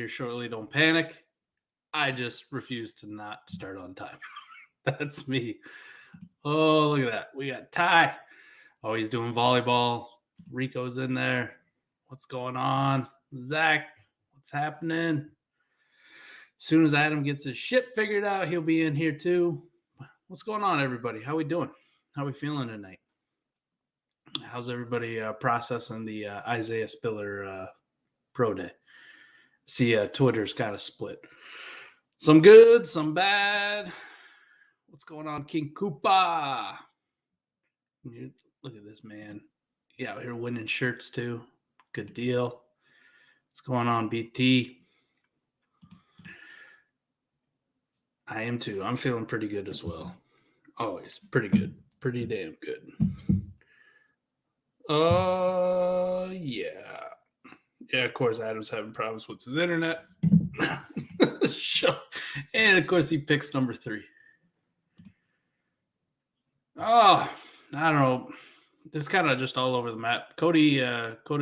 here shortly. Don't panic. I just refuse to not start on time. That's me. Oh, look at that. We got Ty. Oh, he's doing volleyball. Rico's in there. What's going on? Zach, what's happening? As soon as Adam gets his shit figured out, he'll be in here too. What's going on, everybody? How we doing? How we feeling tonight? How's everybody processing the Isaiah Spiller pro day? See, Twitter's kind of split. Some good, some bad. What's going on, King Koopa? Look at this man. Yeah, out here winning shirts too. Good deal. What's going on, BT? I am too. I'm feeling pretty good as well. Always pretty good. Pretty damn good. Yeah. Yeah, of course, Adam's having problems with his internet. And, of course, he picks number 3. Oh, I don't know. It's kind of just all over the map. Cody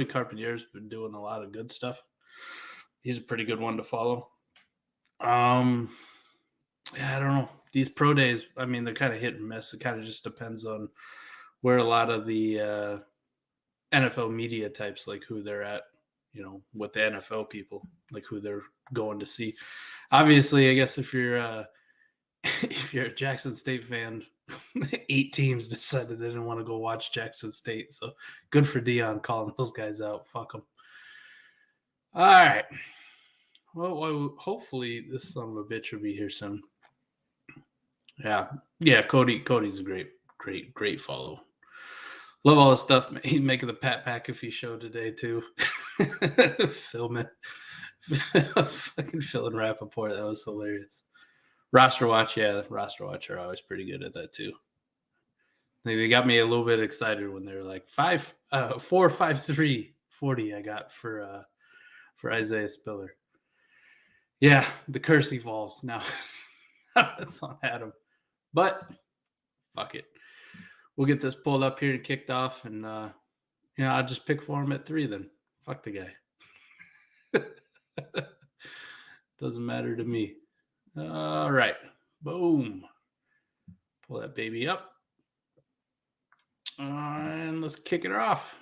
Carpenter's been doing a lot of good stuff. He's a pretty good one to follow. Yeah, I don't know. These pro days, I mean, they're kind of hit and miss. It kind of just depends on where a lot of the NFL media types, like who they're at, with the NFL people, like who they're going to see. Obviously, I guess if you're a Jackson State fan, 8 teams decided they didn't want to go watch Jackson State. So good for Dion calling those guys out. Fuck them. All right. Well, hopefully this son of a bitch will be here soon. Yeah. Cody's a great follow. Love all the stuff he's making the Pat McAfee show today too. Filming, fucking filling Rappaport. That was hilarious. Roster watch, roster watch are always pretty good at that too. They got me a little bit excited when they were like 4, 5, 3, 40. I got for Isaiah Spiller. Yeah, the curse evolves now. That's on Adam, but fuck it. We'll get this pulled up here and kicked off, and I'll just pick for him at 3 then. Fuck the guy. Doesn't matter to me. All right. Boom. Pull that baby up. And let's kick it off.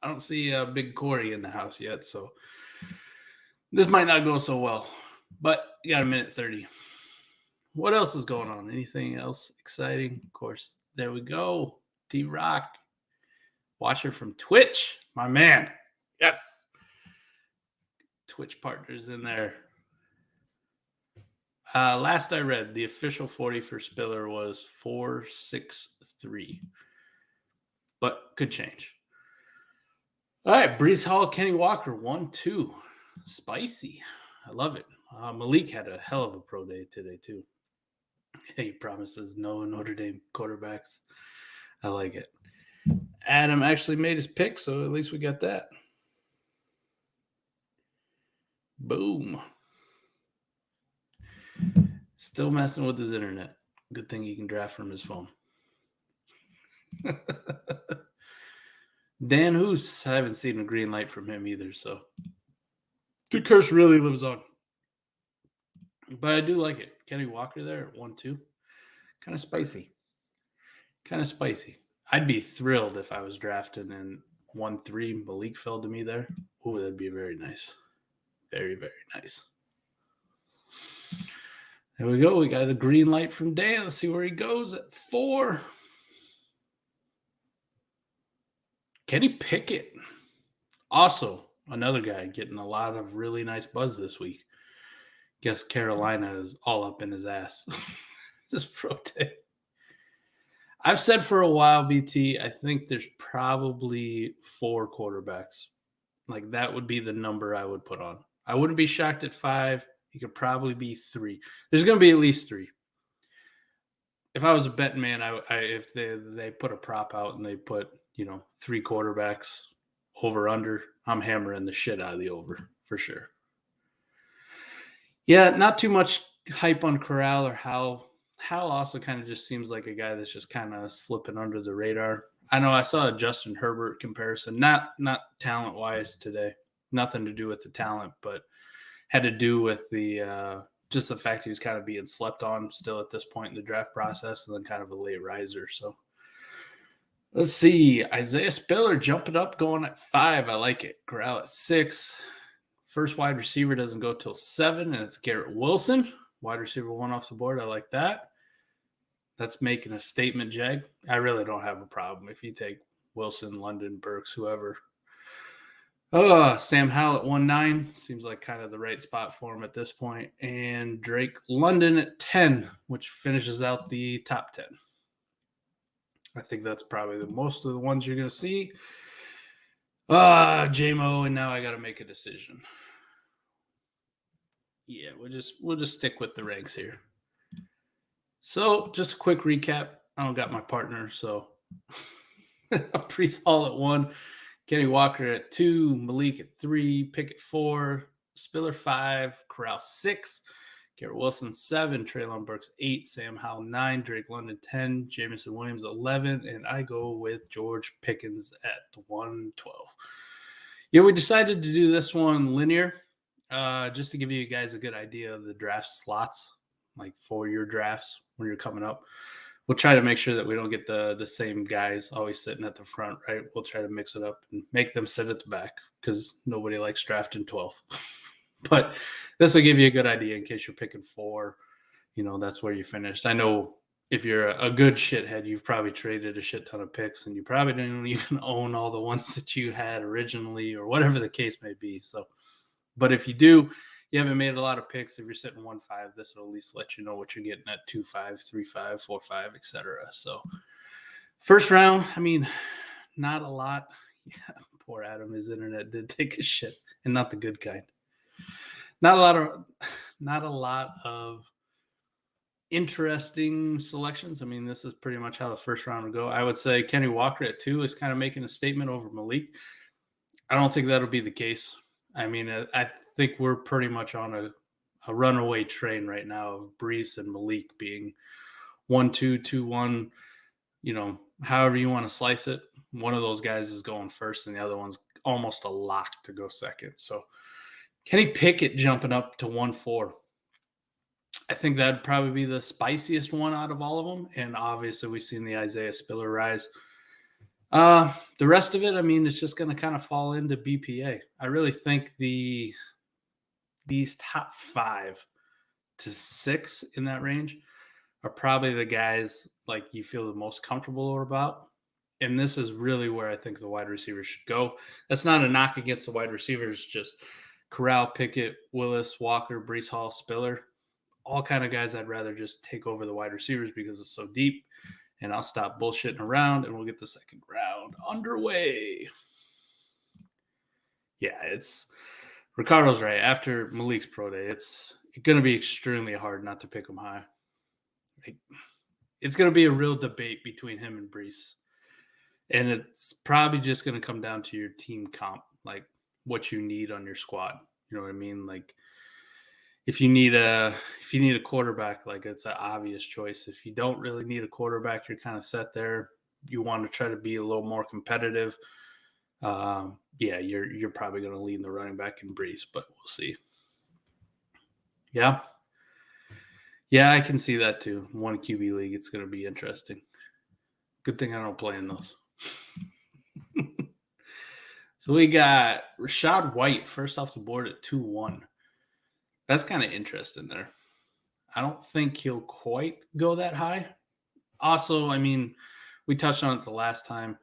I don't see Big Corey in the house yet, so this might not go so well. But you got a minute 30. What else is going on? Anything else exciting? Of course. There we go. D-Rock. Watcher from Twitch. My man. Yes. Twitch partners in there. Last I read, the official 40 for Spiller was 4.63. But could change. All right. Breece Hall, Kenny Walker, 1-2. Spicy. I love it. Malik had a hell of a pro day today, too. He promises no Notre Dame quarterbacks. I like it. Adam actually made his pick, so at least we got that. Boom. Still messing with his internet. Good thing he can draft from his phone. Dan Hoos, I haven't seen a green light from him either, so the curse really lives on. But I do like it. Kenny Walker there at 1-2. Kind of spicy. I'd be thrilled if I was drafted in 1-3. Malik fell to me there. Oh, that'd be very nice. Very, very nice. There we go. We got a green light from Dan. Let's see where he goes at 4. Kenny Pickett. Also, another guy getting a lot of really nice buzz this week. Guess Carolina is all up in his ass. This pro day. I've said for a while, BT, I think there's probably 4 quarterbacks. Like that would be the number I would put on. I wouldn't be shocked at 5. It could probably be 3. There's going to be at least 3. If I was a betting man, if they put a prop out and they put 3 quarterbacks over under, I'm hammering the shit out of the over for sure. Yeah, not too much hype on Corral or Howell. Howell also kind of just seems like a guy that's just kind of slipping under the radar. I know I saw a Justin Herbert comparison, not talent-wise today. Nothing to do with the talent, but had to do with the just the fact he was kind of being slept on still at this point in the draft process, and then kind of a late riser. So let's see. Isaiah Spiller jumping up, going at 5. I like it. Corral at 6. First wide receiver doesn't go till 7, and it's Garrett Wilson. Wide receiver 1 off the board. I like that. That's making a statement, Jag. I really don't have a problem if you take Wilson, London, Burks, whoever. Sam Howell at 1.9 seems like kind of the right spot for him at this point. And Drake London at 10, which finishes out the top 10. I think that's probably the most of the ones you're going to see. JMO, and now I got to make a decision. Yeah, we'll just stick with the ranks here. So just a quick recap. I don't got my partner, so Brees Hall at 1, Kenny Walker at 2, Malik at 3, Pickett 4, Spiller 5, Corral 6, Garrett Wilson 7, Treylon Burks 8, Sam Howell 9, Drake London 10, Jamison Williams 11, and I go with George Pickens at 112. Yeah, we decided to do this one linear, just to give you guys a good idea of the draft slots, like for your drafts when you're coming up. We'll try to make sure that we don't get the same guys always sitting at the front, right? We'll try to mix it up and make them sit at the back because nobody likes drafting 12th. But this will give you a good idea in case you're picking 4. That's where you finished. I know if you're a good shithead, you've probably traded a shit ton of picks and you probably didn't even own all the ones that you had originally or whatever the case may be. So, but if you do, you haven't made a lot of picks. If you're sitting 1-5, this will at least let you know what you're getting at 2-5, 3-5, 4-5, etc. So first round, I mean, not a lot. Yeah, poor Adam, his internet did take a shit, and not the good kind. Not a lot of interesting selections. I mean, this is pretty much how the first round will go. I would say Kenny Walker at 2 is kind of making a statement over Malik. I don't think that'll be the case. I mean, I think we're pretty much on a runaway train right now of Brees and Malik being 1-2, 2-1, however you want to slice it. One of those guys is going first and the other one's almost a lock to go second. So Kenny Pickett jumping up to 1-4. I think that'd probably be the spiciest one out of all of them. And obviously we've seen the Isaiah Spiller rise. The rest of it, I mean, it's just going to kind of fall into BPA. I really think these top 5 to 6 in that range are probably the guys like you feel the most comfortable about. And this is really where I think the wide receivers should go. That's not a knock against the wide receivers, just Corral, Pickett, Willis, Walker, Brees Hall, Spiller, all kind of guys I'd rather just take over the wide receivers because it's so deep. And I'll stop bullshitting around and we'll get the second round underway. Yeah, Ricardo's right. After Malik's pro day, it's going to be extremely hard not to pick him high. It's going to be a real debate between him and Brees. And it's probably just going to come down to your team comp, like what you need on your squad. You know what I mean? Like if you need a quarterback, like it's an obvious choice. If you don't really need a quarterback, you're kind of set there. You want to try to be a little more competitive. You're probably going to lean the running back in Brees, but we'll see. Yeah, I can see that too. 1 QB league, it's going to be interesting. Good thing I don't play in those. So we got Rachaad White first off the board at 2-1. That's kind of interesting there. I don't think he'll quite go that high. Also, I mean, we touched on it the last time.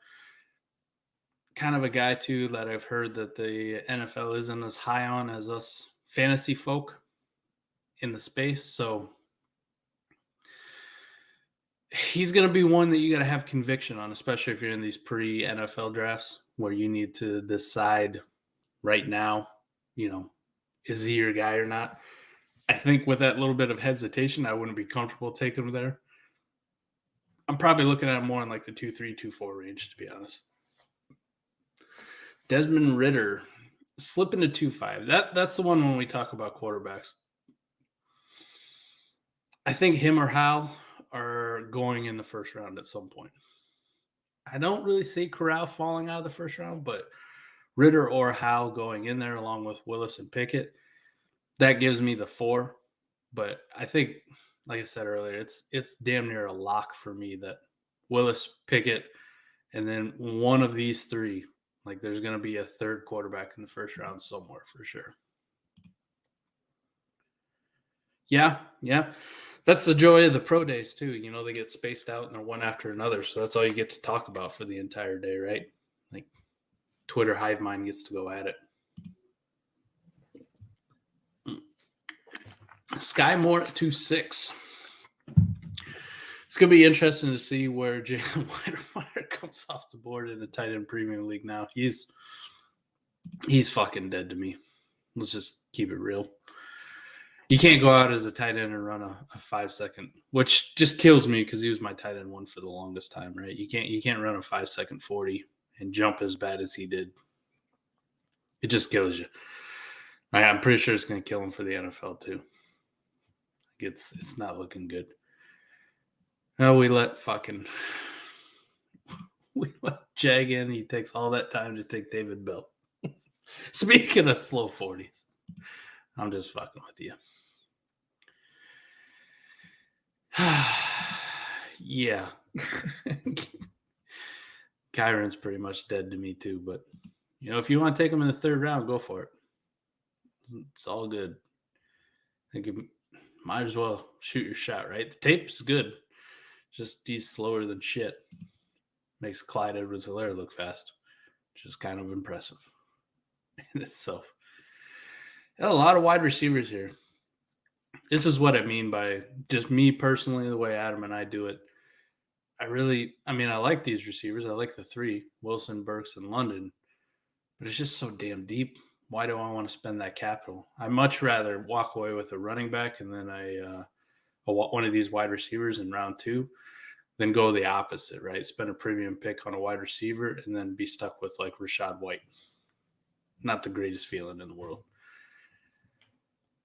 Kind of a guy, too, that I've heard that the NFL isn't as high on as us fantasy folk in the space. So he's going to be one that you got to have conviction on, especially if you're in these pre-NFL drafts where you need to decide right now, is he your guy or not? I think with that little bit of hesitation, I wouldn't be comfortable taking him there. I'm probably looking at him more in like the 2-3, 2-4 range, to be honest. Desmond Ridder slipping to 2-5. That's the one when we talk about quarterbacks. I think him or Hal are going in the first round at some point. I don't really see Corral falling out of the first round, but Ridder or Hal going in there along with Willis and Pickett. that gives me the 4. But I think, like I said earlier, it's damn near a lock for me that Willis, Pickett, and then one of these 3, like there's going to be a third quarterback in the first round somewhere for sure. Yeah. That's the joy of the pro days too. They get spaced out and they're one after another. So that's all you get to talk about for the entire day, right? Like Twitter hive mind gets to go at it. Sky Moore at 2.6. It's going to be interesting to see where Jalen Weidermeyer comes off the board in the tight end premium league now. He's fucking dead to me. Let's just keep it real. You can't go out as a tight end and run a 5-second, which just kills me because he was my tight end 1 for the longest time, right? You can't run a 5-second 40 and jump as bad as he did. It just kills you. I'm pretty sure it's going to kill him for the NFL too. It's not looking good. No, we let Jag in. He takes all that time to take David Bell. Speaking of slow 40s, I'm just fucking with you. Yeah. Kyron's pretty much dead to me too, but if you want to take him in the 3rd round, go for it. It's all good. I think you might as well shoot your shot, right? The tape's good. Just he's slower than shit. Makes Clyde Edwards-Helaire look fast, which is kind of impressive in itself. A lot of wide receivers here. This is what I mean by just me personally, the way Adam and I do it. I like these receivers. I like the 3, Wilson, Burks, and London. But it's just so damn deep. Why do I want to spend that capital? I'd much rather walk away with a running back and then one of these wide receivers in round 2 than go the opposite, right? Spend a premium pick on a wide receiver and then be stuck with like Rachaad White. Not the greatest feeling in the world.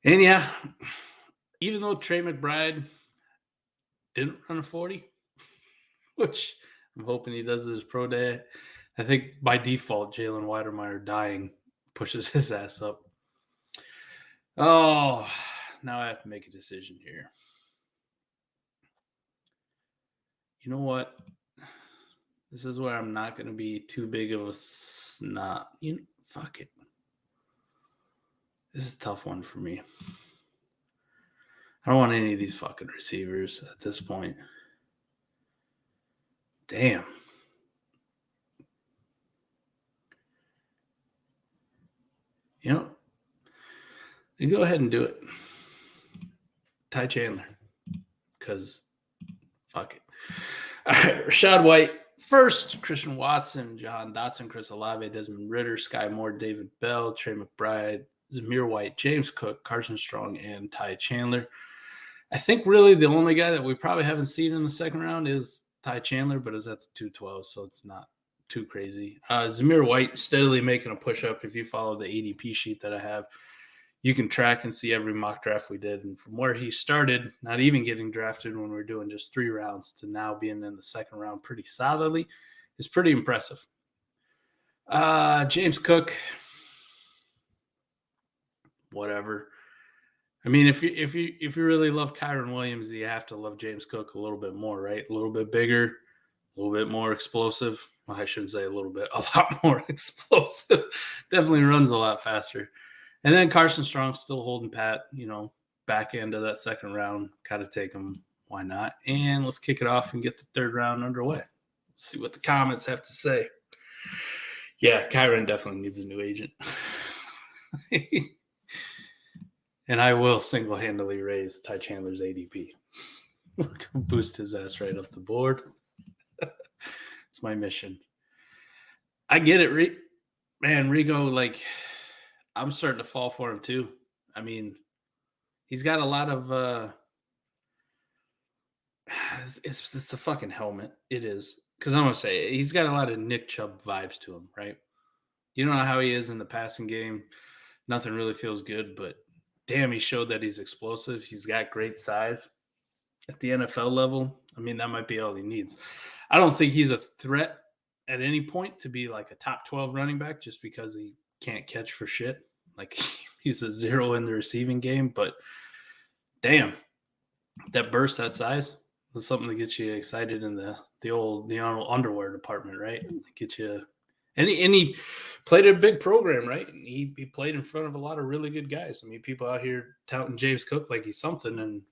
And yeah, even though Trey McBride didn't run a 40, which I'm hoping he does his pro day, I think by default, Jalen Weidermeyer dying pushes his ass up. Oh, now I have to make a decision here. You know what? This is where I'm not going to be too big of a snot. Fuck it. This is a tough one for me. I don't want any of these fucking receivers at this point. Damn. You go ahead and do it. Ty Chandler. Because fuck it. All right, Rachaad White first, Christian Watson, Jahan Dotson, Chris Olave, Desmond Ridder, Sky Moore, David Bell, Trey McBride, Zamir White, James Cook, Carson Strong, and Ty Chandler. I think really the only guy that we probably haven't seen in the 2nd round is Ty Chandler, but it's at 212, so it's not too crazy. Zamir White steadily making a push-up. If you follow the ADP sheet that I have, you can track and see every mock draft we did. And from where he started, not even getting drafted when we were doing just 3 rounds to now being in the 2nd round pretty solidly is pretty impressive. James Cook, whatever. I mean, if you really love Kyron Williams, you have to love James Cook a little bit more, right? A little bit bigger, a little bit more explosive. Well, I shouldn't say a little bit, a lot more explosive. Definitely runs a lot faster. And then Carson Strong still holding pat, back end of that 2nd round. Got to take him. Why not? And let's kick it off and get the 3rd round underway. See what the comments have to say. Yeah, Kyron definitely needs a new agent. And I will single-handedly raise Ty Chandler's ADP. Boost his ass right up the board. It's my mission. I get it, Rigo, I'm starting to fall for him too. I mean, he's got a lot of it's a fucking helmet. It is. Because I'm going to say, he's got a lot of Nick Chubb vibes to him, right? You don't know how he is in the passing game. Nothing really feels good, but damn, he showed that he's explosive. He's got great size at the NFL level. I mean, that might be all he needs. I don't think he's a threat at any point to be like a top 12 running back just because he can't catch for shit. Like, he's a zero in the receiving game, but damn, that burst, that size, that's something that gets you excited in the old underwear department, right? Get you, and he played a big program, right? And he played in front of a lot of really good guys. I mean, people out here touting James Cook like he's something, and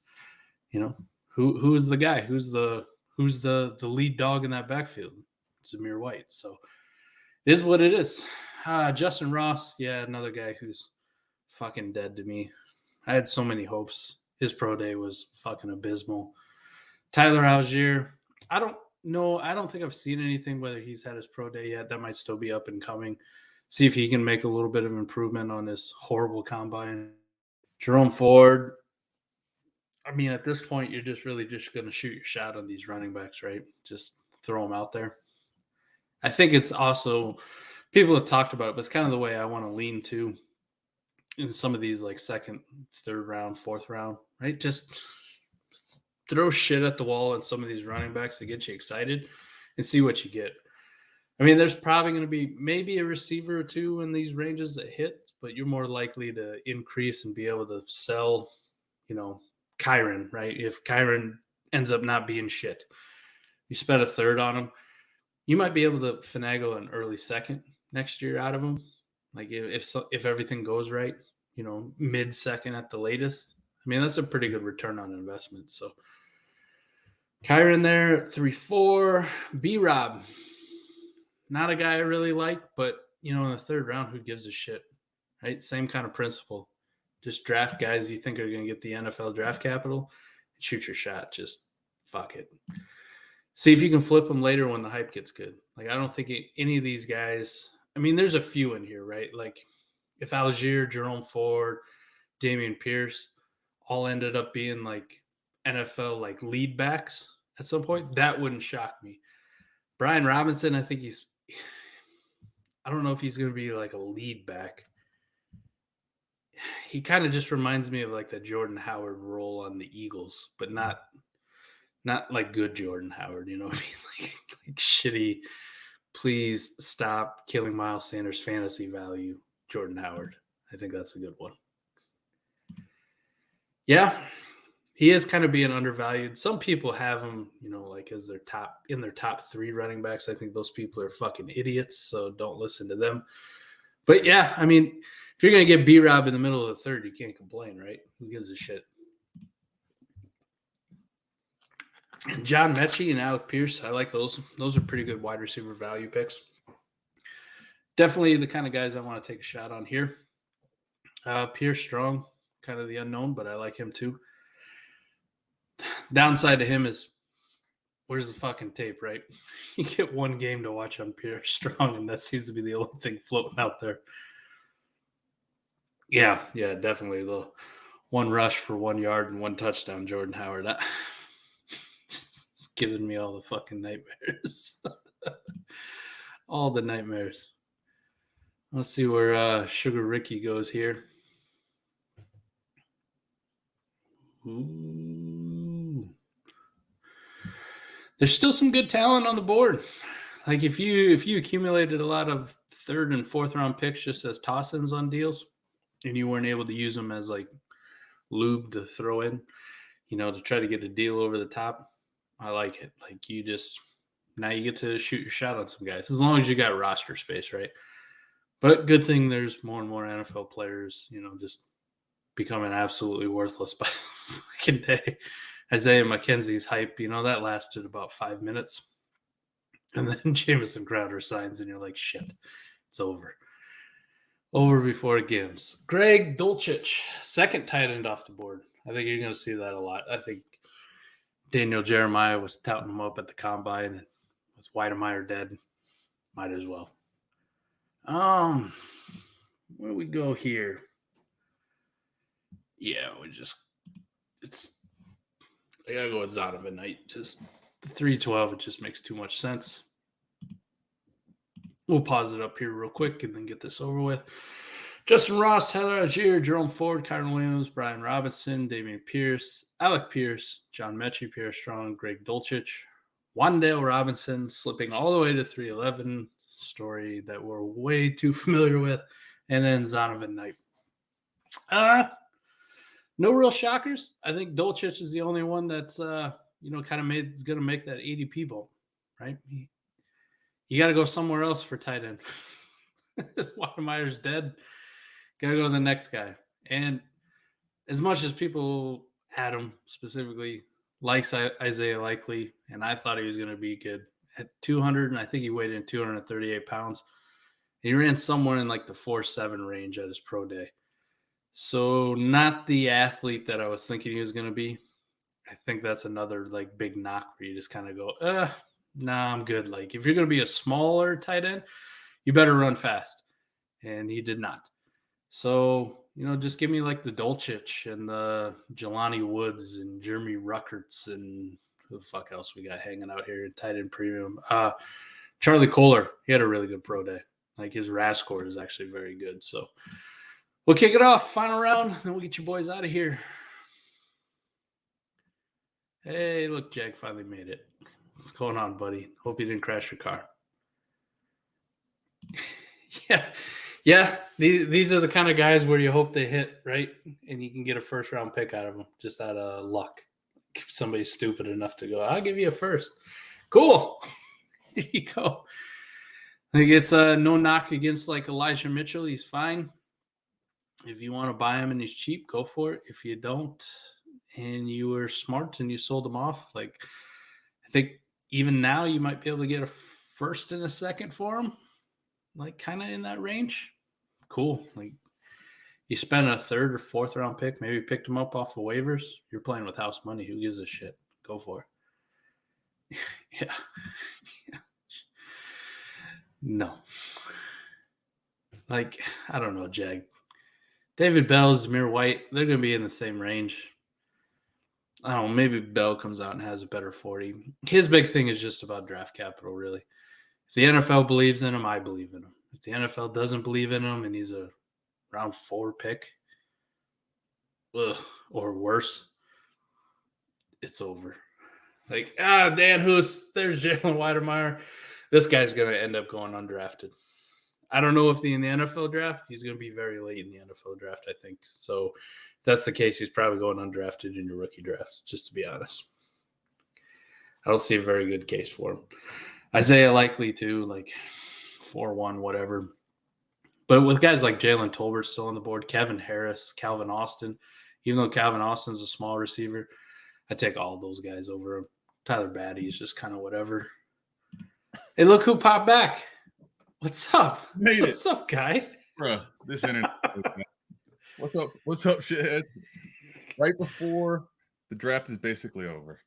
who's the guy? Who's the lead dog in that backfield? Zamir White. So it is what it is. Justin Ross, yeah, another guy who's fucking dead to me. I had so many hopes. His pro day was fucking abysmal. Tyler Algier, I don't know. I don't think I've seen anything whether he's had his pro day yet. That might still be up and coming. See if he can make a little bit of improvement on his horrible combine. Jerome Ford, I mean, at this point, you're just really just going to shoot your shot on these running backs, right? Just throw them out there. I think it's also, people have talked about it, but it's kind of the way I want to lean to in some of these like second, third round, fourth round, right? Just throw shit at the wall in some of these running backs to get you excited and see what you get. I mean, there's probably going to be maybe a receiver or two in these ranges that hit, but you're more likely to increase and be able to sell, Kyron, right? If Kyron ends up not being shit, you spent a third on him, you might be able to finagle an early second next year out of him. Like if everything goes right, mid second at the latest. I mean, that's a pretty good return on investment. So Kyron there, 3-4. B-Rob, not a guy I really like, but in the third round, who gives a shit, right? Same kind of principle. Just draft guys you think are going to get the NFL draft capital and shoot your shot. Just fuck it. See if you can flip them later when the hype gets good. Like, I don't think any of these guys, I mean, there's a few in here, right? Like, if Algier, Jerome Ford, Dameon Pierce all ended up being like NFL like lead backs at some point, that wouldn't shock me. Brian Robinson, I think I don't know if he's going to be like a lead back. He kind of just reminds me of like the Jordan Howard role on the Eagles, but not like good Jordan Howard, you know what I mean? Like shitty, please stop killing Miles Sanders' fantasy value, Jordan Howard. I think that's a good one. Yeah, he is kind of being undervalued. Some people have him, like as their top 3 running backs. I think those people are fucking idiots, so don't listen to them. But yeah, I mean, if you're going to get B-Rob in the middle of the third, you can't complain, right? Who gives a shit? And John Mechie and Alec Pierce, I like those. Those are pretty good wide receiver value picks. Definitely the kind of guys I want to take a shot on here. Pierce Strong, kind of the unknown, but I like him too. Downside to him is, where's the fucking tape, right? You get one game to watch on Pierce Strong, and that seems to be the only thing floating out there. Yeah, definitely. The one rush for 1 yard and 1 touchdown, Jordan Howard. It's giving me all the fucking nightmares. All the nightmares. Let's see where Sugar Ricky goes here. Ooh. There's still some good talent on the board. Like if you accumulated a lot of third and fourth round picks just as toss-ins on deals, and you weren't able to use them as like lube to throw in, to try to get a deal over the top, I like it. Like now you get to shoot your shot on some guys as long as you got roster space, right? But good thing there's more and more NFL players, just becoming absolutely worthless by the fucking day. Isaiah McKenzie's hype, that lasted about 5 minutes. And then Jamison Crowder signs, and you're like, shit, it's over. Over before it begins. Greg Dulcich, second tight end off the board. I think you're going to see that a lot. I think Daniel Jeremiah was touting him up at the combine, and with Weidemeyer dead, might as well. Where we go here? Yeah, I gotta go with Zonovan Knight. Just the 312, it just makes too much sense. We'll pause it up here real quick and then get this over with. Justin Ross, Tyler Algier, Jerome Ford, Kyron Williams, Brian Robinson, Dameon Pierce, Alec Pierce, John Mechie, Pierre Strong, Greg Dulcich, Wan'Dale Robinson, slipping all the way to 311, story that we're way too familiar with, and then Zonovan Knight. No real shockers. I think Dolchich is the only one that's kind of is going to make that ADP bump, right? You got to go somewhere else for tight end. Watermeyer's dead. Got to go to the next guy. And as much as people, Adam specifically, likes Isaiah Likely, and I thought he was going to be good at 200, and I think he weighed in 238 pounds. He ran somewhere in like the 4.7 range at his pro day. So not the athlete that I was thinking he was going to be. I think that's another like big knock where you just kind of go, nah, I'm good. Like if you're going to be a smaller tight end, you better run fast. And he did not. So, just give me like the Dolchich and the Jelani Woods and Jeremy Ruckerts and who the fuck else we got hanging out here in tight end premium. Charlie Kohler, he had a really good pro day. Like his RAS score is actually very good. So we'll kick it off. Final round, then we'll get you boys out of here. Hey, look, Jag finally made it. What's going on, buddy? Hope you didn't crash your car. Yeah. These are the kind of guys where you hope they hit, right? And you can get a first-round pick out of them just out of luck. If somebody's stupid enough to go, I'll give you a first. Cool. There you go. Like it's no knock against like Elijah Mitchell. He's fine. If you want to buy him and he's cheap, go for it. If you don't, and you were smart and you sold him off, like I think even now you might be able to get a first and a second for him, like kind of in that range. Cool. Like you spent a third or fourth round pick, maybe picked him up off of waivers. You're playing with house money. Who gives a shit? Go for it. Yeah. No. Like, I don't know, Jag. David Bell, Zamir White, they're going to be in the same range. I don't know, maybe Bell comes out and has a better 40. His big thing is just about draft capital, really. If the NFL believes in him, I believe in him. If the NFL doesn't believe in him and he's a round 4 pick, or worse, it's over. Like, Dan, there's Jalen Weidemeyer. This guy's going to end up going undrafted. I don't know if in the NFL draft, he's going to be very late in the NFL draft, I think. So if that's the case, he's probably going undrafted in your rookie drafts, just to be honest. I don't see a very good case for him. Isaiah Likely too, like 4-1, whatever. But with guys like Jalen Tolbert still on the board, Kevin Harris, Calvin Austin, even though Calvin Austin's a small receiver, I take all those guys over him. Tyler Batty is just kind of whatever. Hey, look who popped back. What's up? What's up, guy? Bro, this internet. What's up? What's up, shithead? Right before the draft is basically over.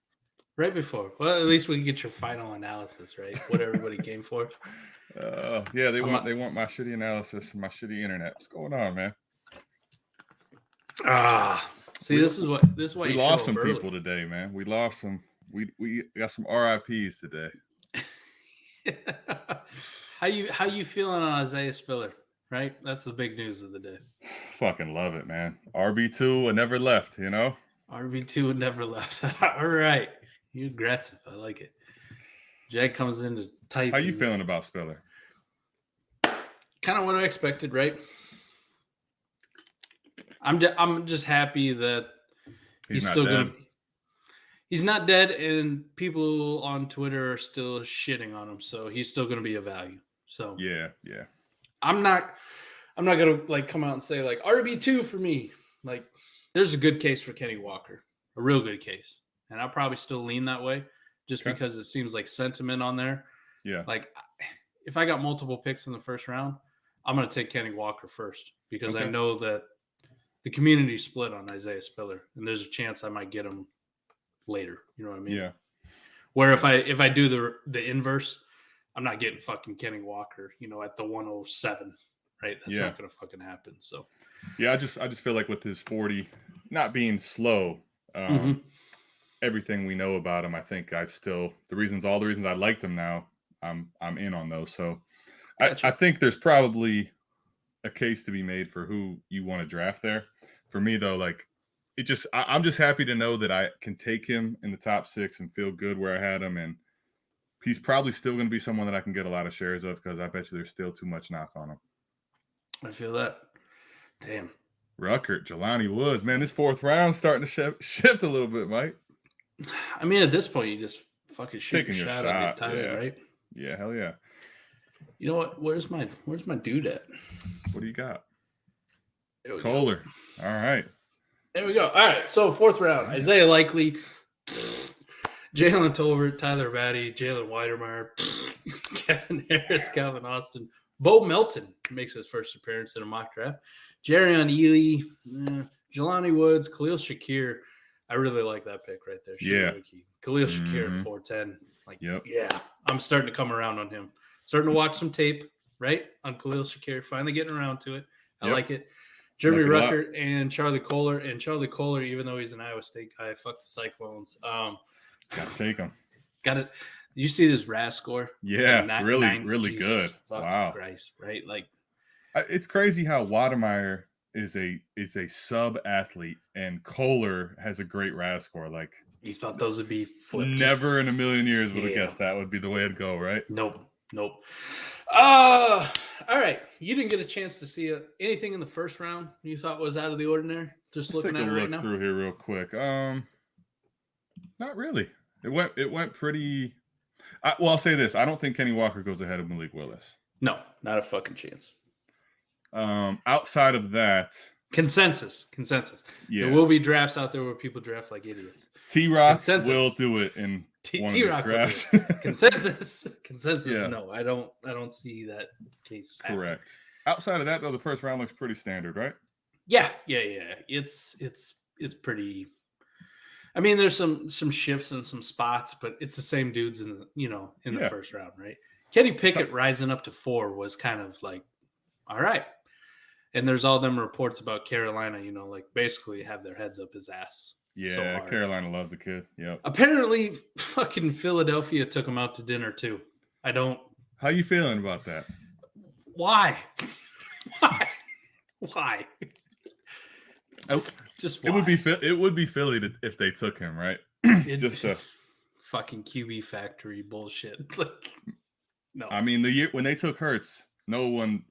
Right before. Well, at least we can get your final analysis, right? What everybody came for. Yeah, they want my shitty analysis and my shitty internet. What's going on, man? See, this is why we lost some people today, man. We lost some. We got some RIPs today. How you feeling on Isaiah Spiller? Right, that's the big news of the day. Fucking love it, man. RB2 never left, you know. RB2 never left. All right, you aggressive. I like it. Jag comes in to type. How you feeling about Spiller? Kind of what I expected, right? I'm just happy that he's still gonna. He's not dead, and people on Twitter are still shitting on him, so he's still gonna be a value. So yeah. I'm not gonna like come out and say like RB2 for me. Like there's a good case for Kenny Walker, a real good case, and I'll probably still lean that way just because it seems like sentiment on there. Yeah. Like if I got multiple picks in the first round, I'm gonna take Kenny Walker first because I know that the community split on Isaiah Spiller, and there's a chance I might get him later. You know what I mean? Yeah. Where if I do the inverse, I'm not getting fucking Kenny Walker, at the 107, right? That's not gonna fucking happen. So yeah, I just feel like with his 40 not being slow, everything we know about him, I think all the reasons I liked him now, I'm in on those. So I think there's probably a case to be made for who you want to draft there. For me though, like I'm just happy to know that I can take him in the top 6 and feel good where I had him, and he's probably still going to be someone that I can get a lot of shares of because I bet you there's still too much knock on him. I feel that. Damn. Ruckert, Jelani Woods. Man, this fourth round starting to shift a little bit, Mike. I mean, at this point, you just fucking shoot Taking your your shot on these shot, tight end, right? Yeah, hell yeah. You know what? Where's my dude at? What do you got? There we Kohler. go. All right. There we go. All right. So fourth round, Isaiah Likely, Jalen Tolbert, Tyler Batty, Jalen Weidermeyer, Kevin Harris, Calvin Austin, Bo Melton makes his first appearance in a mock draft. Jerrion Ely, Jelani Woods, Khalil Shakir. I really like that pick right there. Yeah. Khalil Shakir at 410. Like, Yep. yeah, I'm starting to come around on him. Starting to watch some tape, right, on Khalil Shakir. Finally getting around to it. I like it. Jeremy Ruckert and Charlie Kohler. And Charlie Kohler, even though he's an Iowa State guy, fuck the Cyclones. Gotta take him. Got it. Did you see this RAS score? Yeah, Like really Jesus good. Wow. Christ, right? Like, it's crazy how Wademeyer is a sub athlete and Kohler has a great RAS score. Like, you thought those would be flipped. Never in a million years would have guessed that would be the way it'd go, right? Nope. All right. You didn't get a chance to see anything in the first round you thought was out of the ordinary? Just looking at it right now. Take a look through here real quick. Not really. It went pretty. Well, I'll say this: I don't think Kenny Walker goes ahead of Malik Willis. No, not a fucking chance. Outside of that, consensus. Yeah, there will be drafts out there where people draft like idiots. T-Rock will do it in one of these drafts. Consensus. Yeah. No, I don't see that case. Correct. Outside of that, though, the first round looks pretty standard, right? Yeah. It's pretty. I mean, there's some shifts and some spots, but it's the same dudes in the first round, right? Kenny Pickett rising up to 4 was kind of like, all right. And there's all them reports about Carolina, like basically have their heads up his ass. Yeah, so Carolina loves the kid. Yep. Apparently, fucking Philadelphia took him out to dinner too. How you feeling about that? Why? Why? Just why? It would be Philly if they took him, right? just fucking QB factory bullshit. Like, no. I mean, the year when they took Hurts, everyone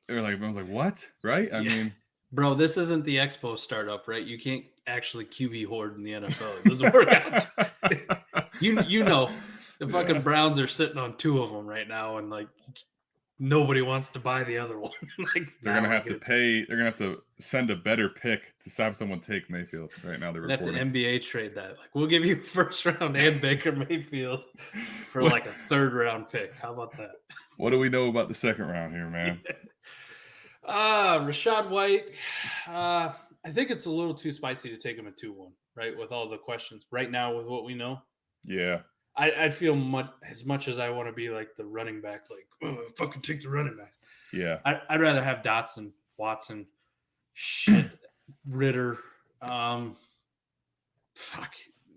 was like, what? Right? I mean, bro, this isn't the Expo startup, right? You can't actually QB hoard in the NFL. It doesn't work out. you know, the fucking Browns are sitting on 2 of them right now, and like nobody wants to buy the other one. Like, they're gonna have to pay. They're gonna have to send a better pick to stop someone take Mayfield. Right now, they're reporting. Have to NBA trade that. Like, we'll give you first round and Baker Mayfield for like a 3rd round pick. How about that? What do we know about the second round here, man? Rachaad White. I think it's a little too spicy to take him at 2-1, right? With all the questions right now, with what we know. Yeah. I'd feel much as I want to be like the running back, like, fucking take the running back. Yeah. I'd rather have Dotson, Watson, shit, Ritter. Fuck,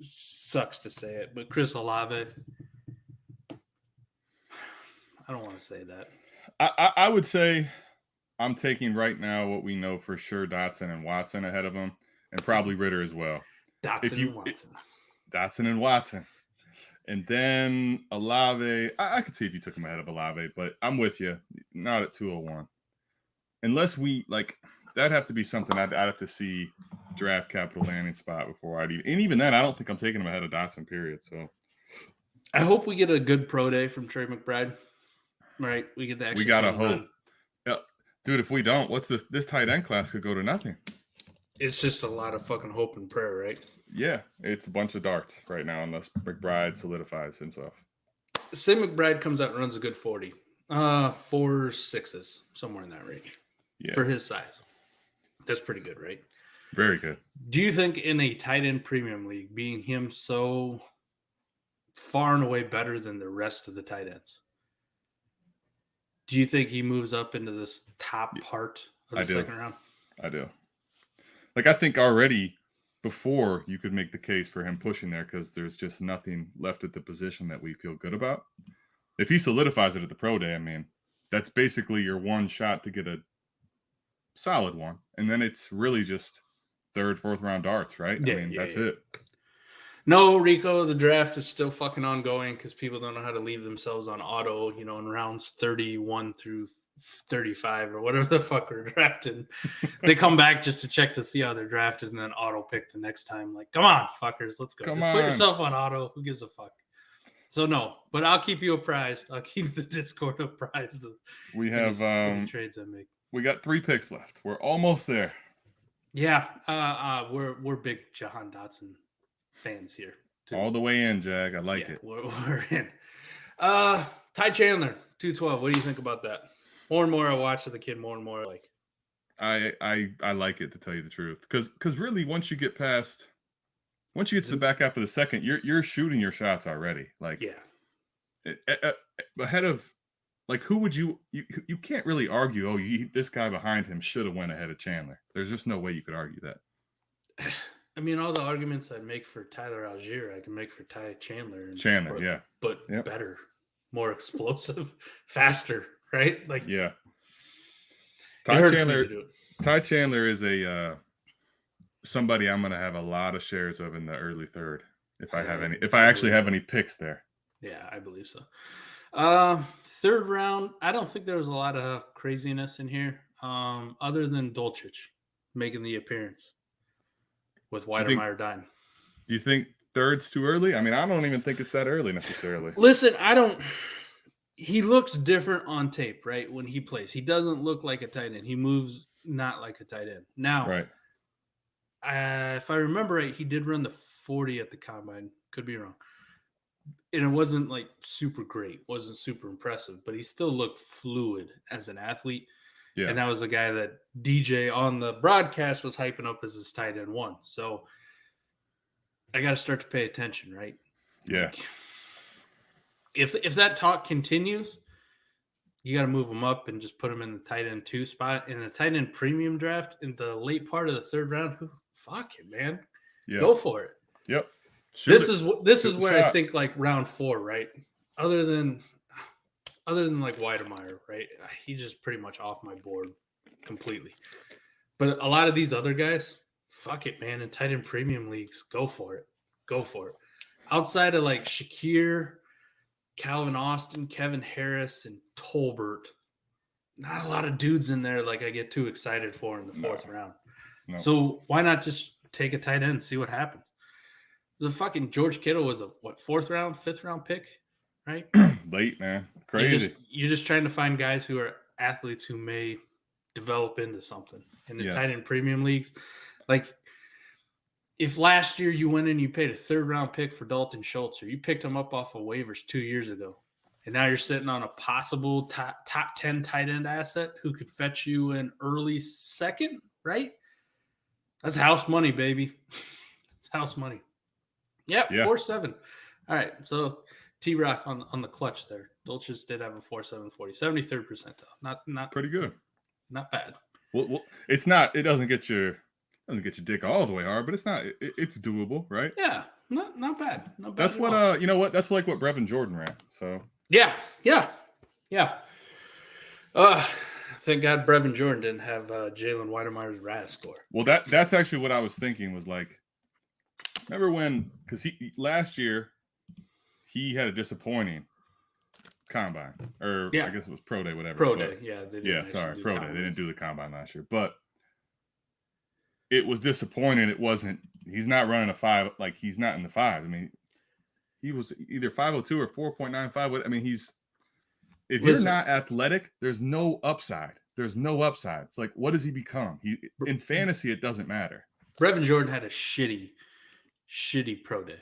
sucks to say it, but Chris Olave. I don't want to say that. I would say I'm taking right now what we know for sure, Dotson and Watson ahead of him, and probably Ritter as well. Dotson and Watson. And then Olave, I could see if you took him ahead of Olave, but I'm with you. Not at 201. Unless we, that'd have to be something I'd have to see draft capital landing spot before and even then, I don't think I'm taking him ahead of Dotson, period. So I hope we get a good pro day from Trey McBride. Right? We get the we gotta hope. Yeah. Dude, if we don't, what's this tight end class could go to nothing. It's just a lot of fucking hope and prayer, right? Yeah, it's a bunch of darts right now unless McBride solidifies himself. Say McBride comes out and runs a good 40. 4.6s, somewhere in that range. Yeah. For his size. That's pretty good, right? Very good. Do you think in a tight end premium league, being him so far and away better than the rest of the tight ends, do you think he moves up into this top part of the second round? I do. I think already before you could make the case for him pushing there because there's just nothing left at the position that we feel good about. If he solidifies it at the pro day, I mean, that's basically your one shot to get a solid one. And then it's really just 3rd, 4th round darts, right? Yeah, I mean, that's it. No, Rico, the draft is still fucking ongoing because people don't know how to leave themselves on auto, in rounds 31 through 35 or whatever the fuck we're drafting. They come back just to check to see how they're drafted and then auto pick the next time. Like, come on, fuckers, let's go. Come Just put on. yourself on auto. Who gives a fuck? So no, but I'll keep you apprised. I'll keep the Discord apprised of We have any trades I make. We got 3 picks left. We're almost there. Yeah, we're big Jahan Dotson fans here too. All the way in, Jag. I like it. We're in. Ty Chandler, 212. What do you think about that? More and more I watch the kid, more and more like. I like it, to tell you the truth, because really once you get to the back half of the second, you're shooting your shots already. Like, yeah, ahead of, like, who would you can't really argue, oh, this guy behind him should have went ahead of Chandler. There's just no way you could argue that. I mean, all the arguments I make for Tyler Algier, I can make for Ty Chandler. But better, more explosive, faster, right? Like, yeah. Ty Chandler is a somebody I'm going to have a lot of shares of in the early third if I actually have any picks there. Yeah, I believe so. Third round, I don't think there was a lot of craziness in here, other than Dolcic making the appearance with Weidemeyer dying. Do you think third's too early? I mean, I don't even think it's that early necessarily. Listen, he looks different on tape, right? When he plays, he doesn't look like a tight end. He moves not like a tight end. Now, right. If I remember right, he did run the 40 at the combine. Could be wrong. And it wasn't like super great, wasn't super impressive, but he still looked fluid as an athlete. Yeah. And that was the guy that DJ on the broadcast was hyping up as his tight end 1. So I got to start to pay attention, right? Yeah. Like, if that talk continues, you got to move him up and just put him in the tight end 2 spot in a tight end premium draft in the late part of the third round. Fuck it, man. Yeah. Go for it. Yep. This is where I think like round 4, right? Other than like Weidemeyer, right? He's just pretty much off my board completely. But a lot of these other guys, fuck it, man. In tight end premium leagues, go for it. Go for it. Outside of like Shakir, Calvin Austin, Kevin Harris, and Tolbert, not a lot of dudes in there like I get too excited for in the 4th round. No. So why not just take a tight end, see what happens? The fucking George Kittle was a 4th round, 5th round pick, right? Late, man. Crazy. You're just trying to find guys who are athletes who may develop into something in the tight end premium leagues. Like, if last year you went and you paid a 3rd round pick for Dalton Schultz, or you picked him up off of waivers 2 years ago, and now you're sitting on a possible top 10 tight end asset who could fetch you an early 2nd, right? That's house money, baby. It's house money. Yep, 4.7. All right, so T-Rock on the clutch there. Dolcic did have a 4.7 40, 73rd percentile. Not pretty good. Not bad. Well, it's not. It doesn't get your dick all the way hard, but it's not. It's doable, right? Yeah, not bad. Not bad. That's what. You know what? That's like what Brevin Jordan ran. So yeah. Thank God Brevin Jordan didn't have Jalen Weidermeyer's RAS score. Well, that's actually what I was thinking. Was like, remember when? Because last year he had a disappointing combine, or I guess it was pro day, whatever. Pro day, sorry, pro day. They didn't do the combine last year, but it was disappointing. It wasn't. He's not running a 5. Like, he's not in the 5. I mean, he was either 5.02 or 4.95. I mean, if you're not athletic, there's no upside. There's no upside. It's like, what does he become? In fantasy, it doesn't matter. Brevin Jordan had a shitty pro day,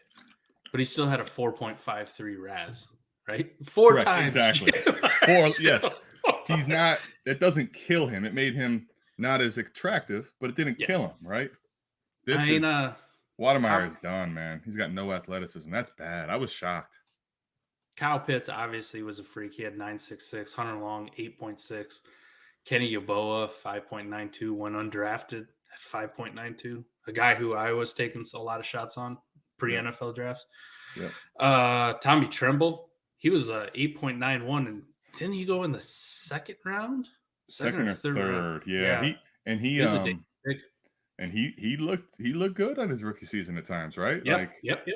but he still had a 4.53 RAS, right? 4 Correct, times. Exactly. 4, yes. He's not, it doesn't kill him. It made him not as attractive, but it didn't kill him, right? Weidemeyer is done, man. He's got no athleticism. That's bad. I was shocked. Kyle Pitts obviously was a freak. He had 9.66. Hunter Long, 8.6. Kenny Yeboah, 5.92. Went undrafted at 5.92. A guy who I was taking a lot of shots on pre-NFL drafts. Yeah. Tommy Tremble, he was 8.91. And didn't he go in the 2nd round? Second or third round? Yeah. He looked good on his rookie season at times, right? Yep. Yep.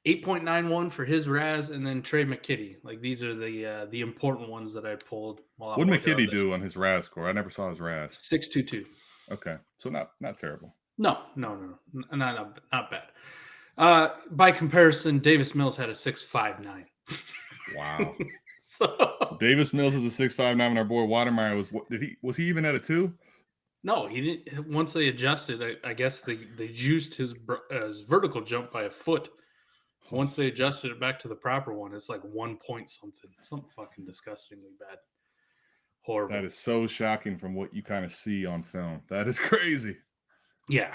8.91 for his Raz, and then Trey McKitty. Like these are the important ones that I pulled while I'm What did working on McKitty this. do on his Raz score? I never saw his Raz. 6.22. Okay, so not terrible. No, not bad. By comparison, Davis Mills had a 6.59. Wow. So Davis Mills is a 6.59, and our boy Watermeyer was he even at a 2? no, he didn't. Once they adjusted, I guess they juiced his vertical jump by a foot. Once they adjusted it back to the proper one, it's like 1 point something fucking disgustingly bad. Horrible. That is so shocking from what you kind of see on film. That is crazy. Yeah.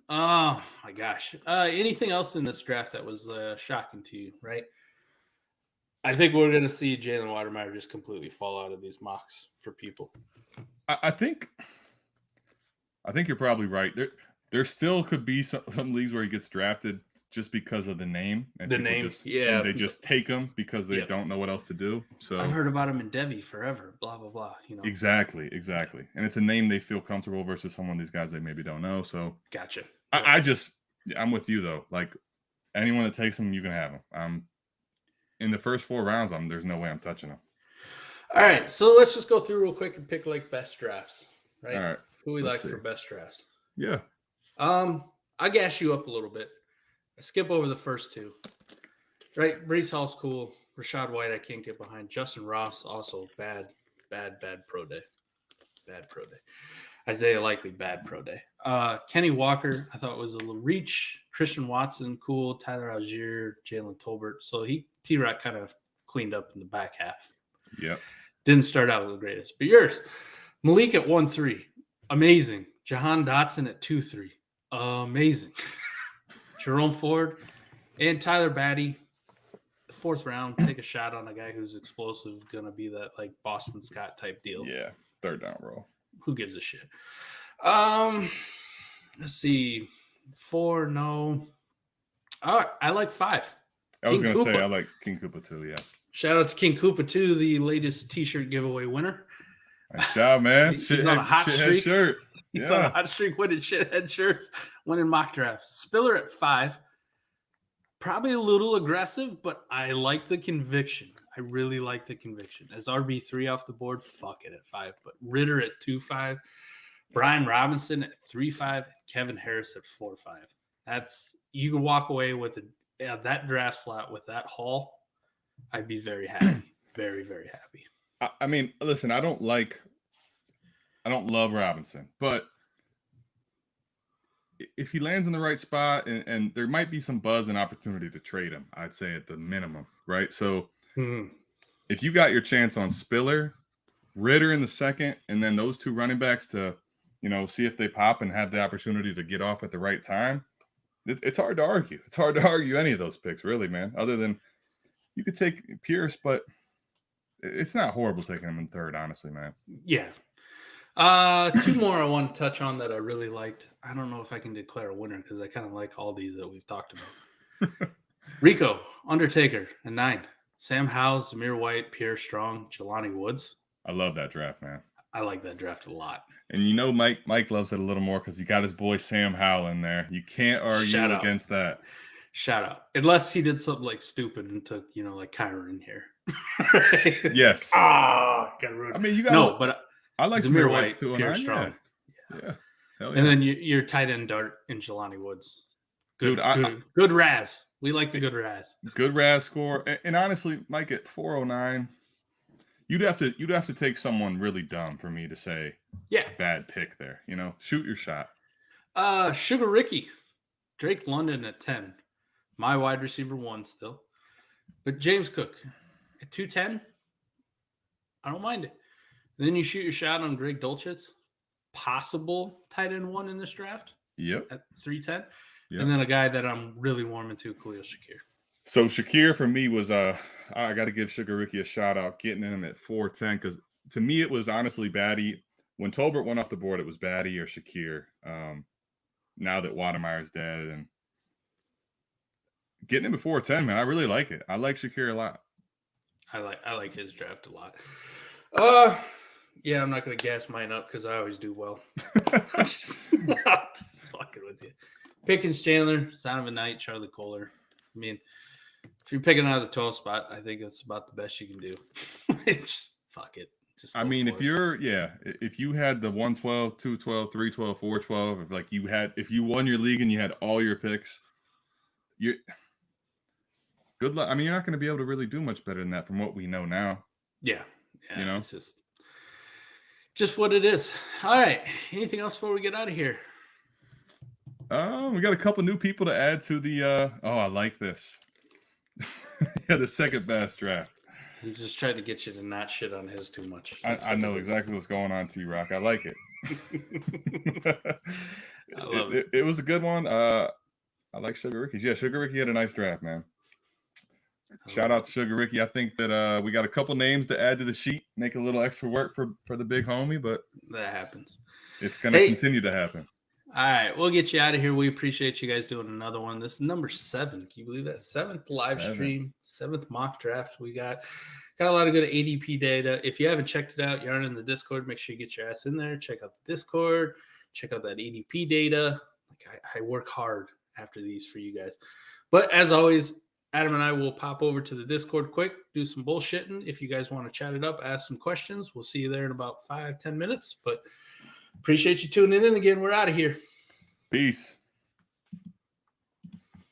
Oh my gosh. Anything else in this draft that was shocking to you, right? I think we're going to see Jalen Watermeyer just completely fall out of these mocks for people. I think you're probably right. There still could be some leagues where he gets drafted just because of the name. And and they just take him because they don't know what else to do. So I've heard about him in Devi forever, blah, blah, blah. Exactly. And it's a name they feel comfortable versus someone these guys they maybe don't know. So gotcha. I'm with you though. Like anyone that takes him, you can have him. In the first 4 rounds, there's no way I'm touching him. All right, so let's just go through real quick and pick like best drafts, right? All right. Who we like for best drafts. Yeah. I gas you up a little bit. I skip over the first 2. Right? Brees Hall's cool. Rashad White, I can't get behind. Justin Ross, also bad pro day. Bad pro day. Isaiah Likely, bad pro day. Kenny Walker, I thought was a little reach. Christian Watson, cool. Tyler Algier, Jalen Tolbert. So T-Rock kind of cleaned up in the back half. Yeah. Didn't start out with the greatest. But yours, Malik at 1-3. Amazing. Jahan Dotson at 2-3. Amazing. Jerome Ford and Tyler Batty, 4th round, take a shot on a guy who's explosive, going to be that like Boston Scott type deal. Yeah, 3rd down roll. Who gives a shit? Let's see. 4, no. All right, I like 5. I was going to say I like King Koopa too, yeah. Shout out to King Koopa too, the latest T-shirt giveaway winner. Nice job, man. He's on a hot streak. Shirt. He's on a hot streak winning shithead shirts, winning mock drafts. Spiller at 5. Probably a little aggressive, but I like the conviction. I really like the conviction. As RB3 off the board, fuck it at 5. But Ritter at 2.5. Brian Robinson at 3.5. And Kevin Harris at 4.5. That's you can walk away with that draft slot with that haul. I'd be very happy. Very, very happy. I mean, listen, I don't love Robinson, but if he lands in the right spot and there might be some buzz and opportunity to trade him, I'd say at the minimum, right? So if you got your chance on Spiller, Ritter in the 2nd, and then those 2 running backs to, see if they pop and have the opportunity to get off at the right time, it's hard to argue. It's hard to argue any of those picks, really, man, other than you could take Pierce, but it's not horrible taking him in 3rd, honestly, man. Yeah. 2 more I want to touch on that I really liked. I don't know if I can declare a winner because I kind of like all these that we've talked about. Rico, Undertaker, at 9. Sam Howell, Zamir White, Pierre Strong, Jelani Woods. I love that draft, man. I like that draft a lot. And Mike loves it a little more because he got his boy Sam Howell in there. You can't argue against that. Shout out. Unless he did something like stupid and took, like Kyron here. Yes. Got rude. I mean, you got but I like Zamir White, too. Pierre Strong. Yeah. And then your tight end dart in Jelani Woods. Good Raz. We like the good Raz. Good Raz score. And honestly, Mike at 409, you'd have to take someone really dumb for me to say bad pick there. Shoot your shot. Sugar Ricky. Drake London at 10. My wide receiver 1 still. But James Cook at 210. I don't mind it. And then you shoot your shot on Greg Dulcich. Possible tight end 1 in this draft. Yep. At 310. Yep. And then a guy that I'm really warming to, Khalil Shakir. So Shakir for me was I got to give Sugar Ricky a shout out getting him at 410 because to me it was honestly Batty. When Tolbert went off the board, it was Batty or Shakir. Now that Watermeyer's dead and getting him at 410, man, I really like it. I like Shakir a lot. I like his draft a lot. Yeah, I'm not going to gas mine up because I always do well. just fucking with you. Pickens, Chandler, Sound of a Night, Charlie Kohler. I mean, if you're picking out of the 12 spot, I think that's about the best you can do. It's just fuck it. Just I mean, if you had the 112, 212, 312, 412, if you won your league and you had all your picks, good luck. I mean, you're not going to be able to really do much better than that from what we know now. Yeah. It's just what it is. All right. Anything else before we get out of here? We got a couple new people to add to the I like this. Yeah, the second best draft. He's just trying to get you to not shit on his too much. I know exactly what's going on, T-Rock. I like it. I love it. It was a good one. I like Sugar Ricky's. Yeah, Sugar Ricky had a nice draft, man. Shout out to Sugar Ricky. I think that we got a couple names to add to the sheet, make a little extra work for the big homie, but that happens. It's going to continue to happen. All right, we'll get you out of here. We appreciate you guys doing another one. This is number 7. Can you believe that? 7th live stream, 7th mock draft. We got a lot of good ADP data. If you haven't checked it out, you aren't in the Discord, make sure you get your ass in there. Check out the Discord. Check out that ADP data. I work hard after these for you guys. But as always, Adam and I will pop over to the Discord quick, do some bullshitting. If you guys want to chat it up, ask some questions. We'll see you there in about 5-10 minutes. But appreciate you tuning in again. We're out of here. Peace.